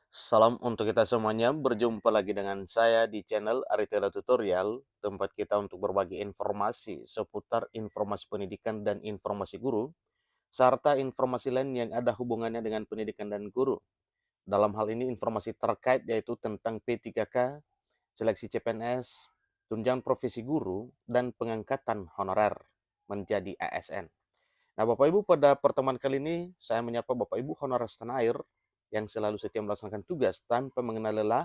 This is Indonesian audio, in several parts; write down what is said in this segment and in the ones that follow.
Salam untuk kita semuanya, berjumpa lagi dengan saya di channel Aritela Tutorial, tempat kita untuk berbagi informasi seputar informasi pendidikan dan informasi guru, serta informasi lain yang ada hubungannya dengan pendidikan dan guru. Dalam hal ini informasi terkait yaitu tentang P3K, seleksi CPNS, tunjangan profesi guru, dan pengangkatan honorer menjadi ASN. Nah, Bapak Ibu, pada pertemuan kali ini saya menyapa Bapak Ibu honorer setanah air yang selalu setia melaksanakan tugas tanpa mengenal lelah,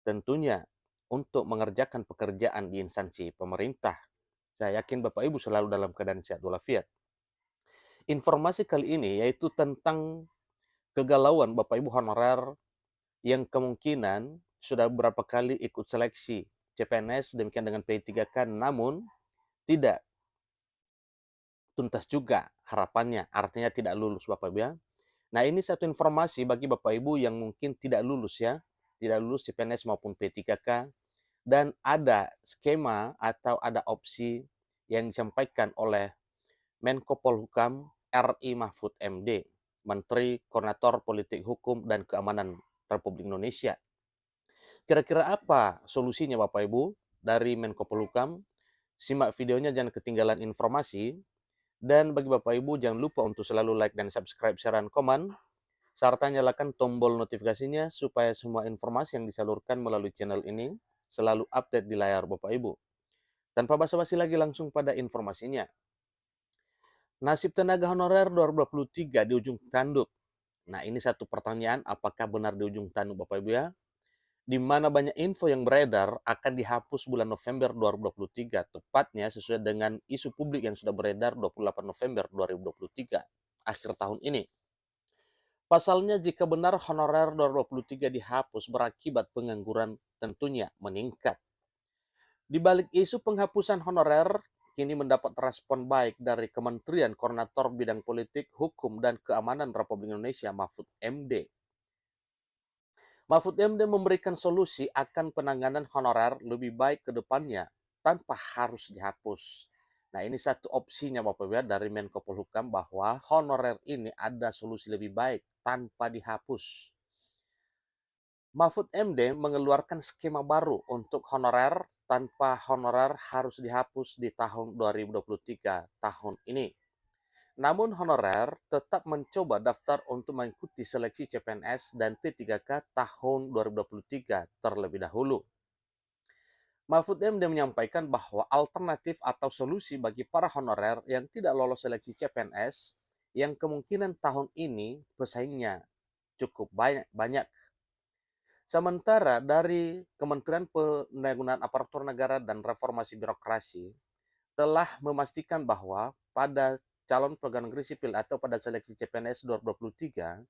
tentunya untuk mengerjakan pekerjaan di instansi pemerintah. Saya yakin Bapak Ibu selalu dalam keadaan sehat walafiat. Informasi kali ini yaitu tentang kegalauan Bapak Ibu honorer yang kemungkinan sudah beberapa kali ikut seleksi CPNS demikian dengan P3K, namun tidak tuntas juga harapannya, artinya tidak lulus Bapak Ibu ya. Nah, ini satu informasi bagi Bapak Ibu yang mungkin tidak lulus ya, tidak lulus CPNS maupun P3K, dan ada skema atau ada opsi yang disampaikan oleh Menko Polhukam RI Mahfud MD, Menteri Koordinator Politik Hukum dan Keamanan Republik Indonesia. Kira-kira apa solusinya Bapak Ibu dari Menko Polhukam? Simak videonya, jangan ketinggalan informasi. Dan bagi Bapak Ibu jangan lupa untuk selalu like dan subscribe, share, dan komen, serta nyalakan tombol notifikasinya supaya semua informasi yang disalurkan melalui channel ini selalu update di layar Bapak Ibu. Tanpa basa-basi lagi langsung pada informasinya. Nasib tenaga honorer 2023 di ujung tanduk. Nah, ini satu pertanyaan, apakah benar di ujung tanduk Bapak Ibu ya? Di mana banyak info yang beredar akan dihapus bulan November 2023, tepatnya sesuai dengan isu publik yang sudah beredar 28 November 2023, akhir tahun ini. Pasalnya, jika benar honorer 2023 dihapus berakibat pengangguran tentunya meningkat. Di balik isu penghapusan honorer, kini mendapat respon baik dari Kementerian Koordinator Bidang Politik, Hukum, dan Keamanan Republik Indonesia Mahfud MD. Mahfud MD memberikan solusi akan penanganan honorer lebih baik ke depannya tanpa harus dihapus. Nah, ini satu opsinya Bapak Ibu dari Menko Polhukam bahwa honorer ini ada solusi lebih baik tanpa dihapus. Mahfud MD mengeluarkan skema baru untuk honorer tanpa honorer harus dihapus di tahun 2023 tahun ini. Namun honorer tetap mencoba daftar untuk mengikuti seleksi CPNS dan P3K tahun 2023 terlebih dahulu. Mahfud MD menyampaikan bahwa alternatif atau solusi bagi para honorer yang tidak lolos seleksi CPNS yang kemungkinan tahun ini pesaingnya cukup banyak. Sementara dari Kementerian Pendayagunaan Aparatur Negara dan Reformasi Birokrasi telah memastikan bahwa pada calon pegawai negeri sipil atau pada seleksi CPNS 2023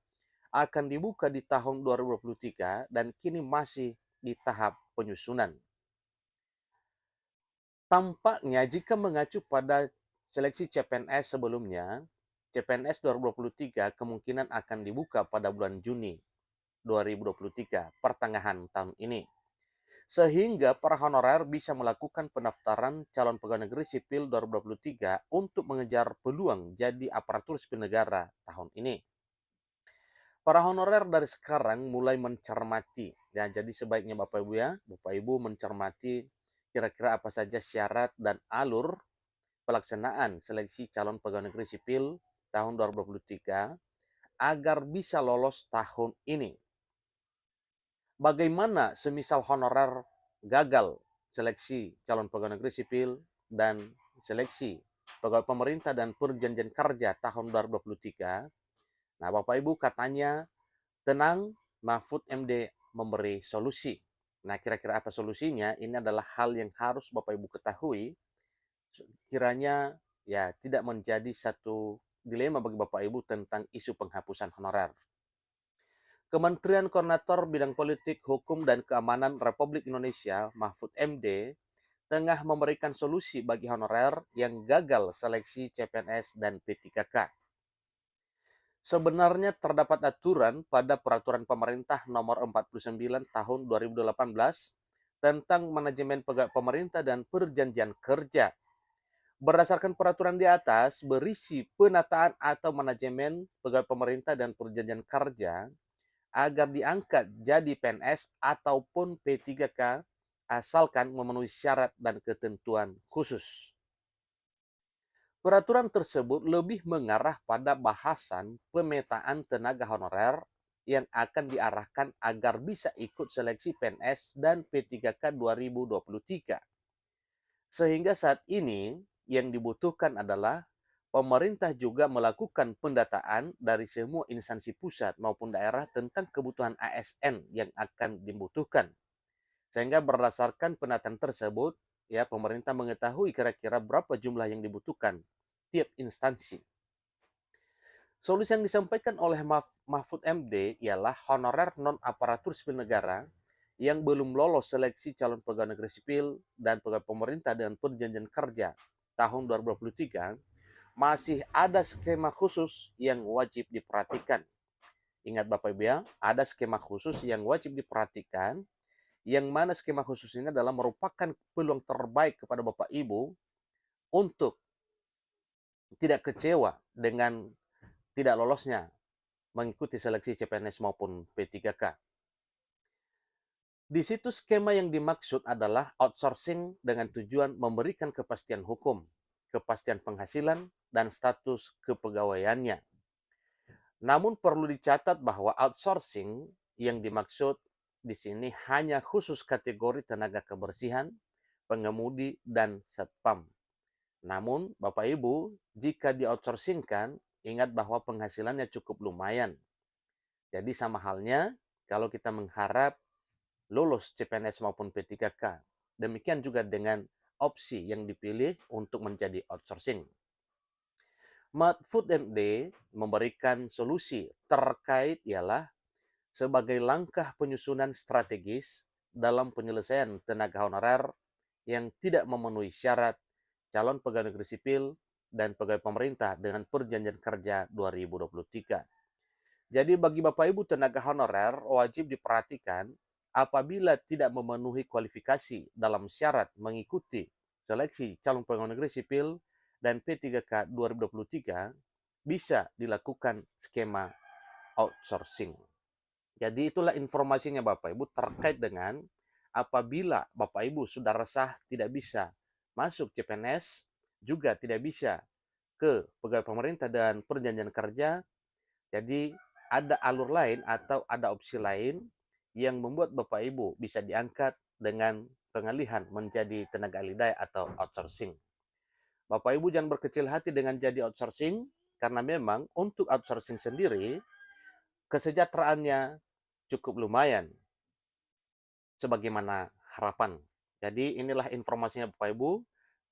akan dibuka di tahun 2023 dan kini masih di tahap penyusunan. Tampaknya jika mengacu pada seleksi CPNS sebelumnya, CPNS 2023 kemungkinan akan dibuka pada bulan Juni 2023, pertengahan tahun ini. Sehingga para honorer bisa melakukan pendaftaran calon pegawai negeri sipil 2023 untuk mengejar peluang jadi aparatur sipil negara tahun ini. Para honorer dari sekarang mulai mencermati, ya, jadi sebaiknya Bapak Ibu ya, Bapak Ibu mencermati kira-kira apa saja syarat dan alur pelaksanaan seleksi calon pegawai negeri sipil tahun 2023 agar bisa lolos tahun ini. Bagaimana semisal honorer gagal seleksi calon pegawai negeri sipil dan seleksi pegawai pemerintah dan perjanjian kerja tahun 2023? Nah, Bapak Ibu katanya tenang, Mahfud MD memberi solusi. Nah, kira-kira apa solusinya? Ini adalah hal yang harus Bapak Ibu ketahui, kiranya ya tidak menjadi satu dilema bagi Bapak Ibu tentang isu penghapusan honorer. Kementerian Koordinator Bidang Politik, Hukum, dan Keamanan Republik Indonesia, Mahfud MD, tengah memberikan solusi bagi honorer yang gagal seleksi CPNS dan P3K. Sebenarnya terdapat aturan pada Peraturan Pemerintah Nomor 49 Tahun 2018 tentang manajemen pegawai pemerintah dan perjanjian kerja. Berdasarkan peraturan di atas, berisi penataan atau manajemen pegawai pemerintah dan perjanjian kerja agar diangkat jadi PNS ataupun P3K asalkan memenuhi syarat dan ketentuan khusus. Peraturan tersebut lebih mengarah pada bahasan pemetaan tenaga honorer yang akan diarahkan agar bisa ikut seleksi PNS dan P3K 2023. Sehingga saat ini yang dibutuhkan adalah pemerintah juga melakukan pendataan dari semua instansi pusat maupun daerah tentang kebutuhan ASN yang akan dibutuhkan. Sehingga berdasarkan pendataan tersebut, ya pemerintah mengetahui kira-kira berapa jumlah yang dibutuhkan tiap instansi. Solusi yang disampaikan oleh Mahfud MD ialah honorer non-aparatur sipil negara yang belum lolos seleksi calon pegawai negeri sipil dan pegawai pemerintah dengan perjanjian kerja tahun 2023 masih ada skema khusus yang wajib diperhatikan. Ingat Bapak Ibu ya, ada skema khusus yang wajib diperhatikan, yang mana skema khusus ini adalah merupakan peluang terbaik kepada Bapak Ibu untuk tidak kecewa dengan tidak lolosnya mengikuti seleksi CPNS maupun P3K. Di situ skema yang dimaksud adalah outsourcing dengan tujuan memberikan kepastian hukum, kepastian penghasilan, dan status kepegawaiannya. Namun perlu dicatat bahwa outsourcing yang dimaksud di sini hanya khusus kategori tenaga kebersihan, pengemudi, dan satpam. Namun, Bapak Ibu, jika di-outsourcingkan, ingat bahwa penghasilannya cukup lumayan. Jadi sama halnya kalau kita mengharap lulus CPNS maupun P3K. Demikian juga dengan opsi yang dipilih untuk menjadi outsourcing. Mahfud MD memberikan solusi terkait ialah sebagai langkah penyusunan strategis dalam penyelesaian tenaga honorer yang tidak memenuhi syarat calon pegawai negeri sipil dan pegawai pemerintah dengan perjanjian kerja 2023. Jadi bagi Bapak Ibu tenaga honorer wajib diperhatikan apabila tidak memenuhi kualifikasi dalam syarat mengikuti seleksi calon pegawai negeri sipil dan P3K 2023 bisa dilakukan skema outsourcing. Jadi itulah informasinya Bapak Ibu terkait dengan apabila Bapak Ibu sudah resah tidak bisa masuk CPNS, juga tidak bisa ke pegawai pemerintah dan perjanjian kerja, jadi ada alur lain atau ada opsi lain yang membuat Bapak Ibu bisa diangkat dengan pengalihan menjadi tenaga ahli daya atau outsourcing. Bapak Ibu jangan berkecil hati dengan jadi outsourcing, karena memang untuk outsourcing sendiri kesejahteraannya cukup lumayan sebagaimana harapan. Jadi inilah informasinya Bapak Ibu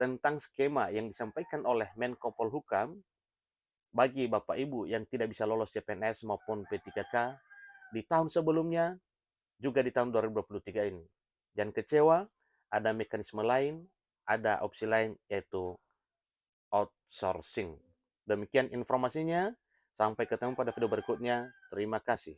tentang skema yang disampaikan oleh Menko Polhukam bagi Bapak Ibu yang tidak bisa lolos CPNS maupun P3K di tahun sebelumnya, juga di tahun 2023 ini. Jangan kecewa, ada mekanisme lain, ada opsi lain, yaitu outsourcing. Demikian informasinya, sampai ketemu pada video berikutnya. Terima kasih.